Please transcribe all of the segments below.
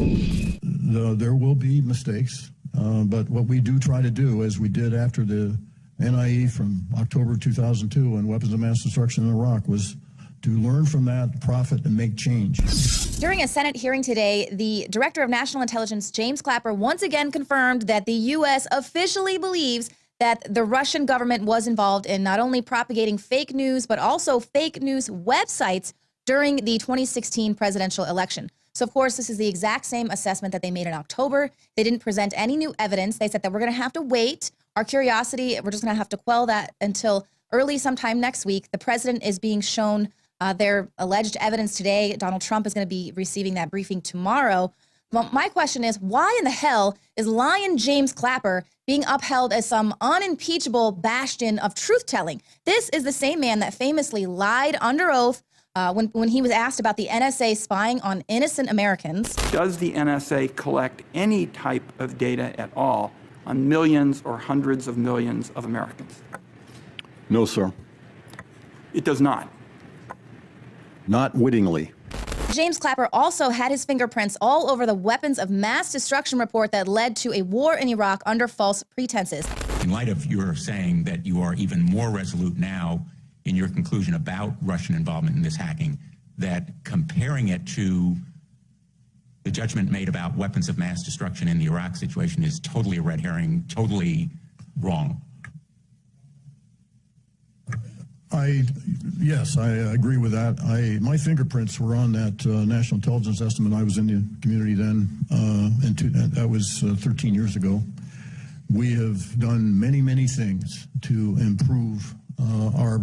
There will be mistakes, but what we do try to do, as we did after the NIE from October 2002 and weapons of mass destruction in Iraq, was to learn from that, profit, and make change. During a Senate hearing today, the Director of National Intelligence, James Clapper, once again confirmed that the U.S. officially believes that the Russian government was involved in not only propagating fake news, but also fake news websites during the 2016 presidential election. So, of course, this is the exact same assessment that they made in October. They didn't present any new evidence. They said that we're going to have to wait. Our curiosity, we're just going to have to quell that until early sometime next week. The president is being shown their alleged evidence today. Donald Trump is going to be receiving that briefing tomorrow. Well, my question is, why in the hell is Lion James Clapper being upheld as some unimpeachable bastion of truth-telling? This is the same man that famously lied under oath when he was asked about the NSA spying on innocent Americans. Does the NSA collect any type of data at all on millions or hundreds of millions of Americans? No, sir. It does not. Not wittingly. James Clapper also had his fingerprints all over the weapons of mass destruction report that led to a war in Iraq under false pretenses. In light of your saying that you are even more resolute now in your conclusion about Russian involvement in this hacking, that comparing it to the judgment made about weapons of mass destruction in the Iraq situation is totally a red herring, totally wrong. Yes, I agree with that. My fingerprints were on that national intelligence estimate. I was in the community then, that was 13 years ago. We have done many, many things to improve our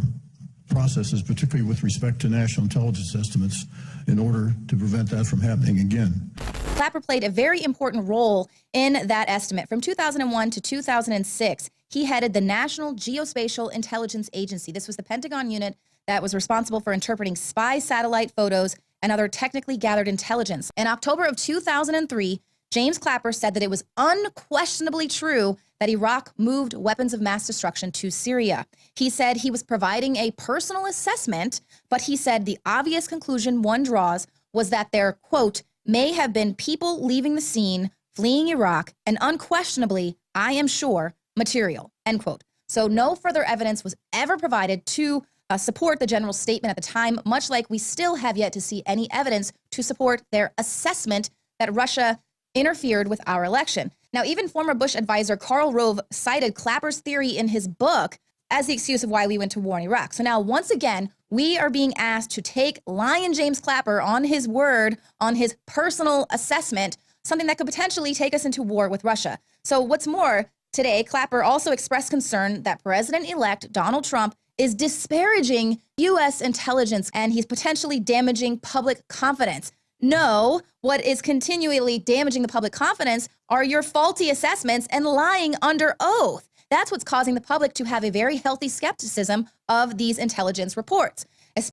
processes, particularly with respect to national intelligence estimates, in order to prevent that from happening again. Clapper played a very important role in that estimate. From 2001 to 2006, he headed the National Geospatial Intelligence Agency. This was the Pentagon unit that was responsible for interpreting spy satellite photos and other technically gathered intelligence. In October of 2003, James Clapper said that it was unquestionably true that Iraq moved weapons of mass destruction to Syria. He said he was providing a personal assessment, but he said the obvious conclusion one draws was that there, quote, may have been people leaving the scene, fleeing Iraq, and unquestionably, I am sure, material, end quote. So no further evidence was ever provided to support the general statement at the time, much like we still have yet to see any evidence to support their assessment that Russia interfered with our election. Now, even former Bush advisor Karl Rove cited Clapper's theory in his book as the excuse of why we went to war in Iraq. So now, once again, we are being asked to take Lion James Clapper on his word, on his personal assessment, something that could potentially take us into war with Russia. So what's more, today, Clapper also expressed concern that President-elect Donald Trump is disparaging U.S. intelligence and he's potentially damaging public confidence. No, what is continually damaging the public confidence are your faulty assessments and lying under oath. That's what's causing the public to have a very healthy skepticism of these intelligence reports.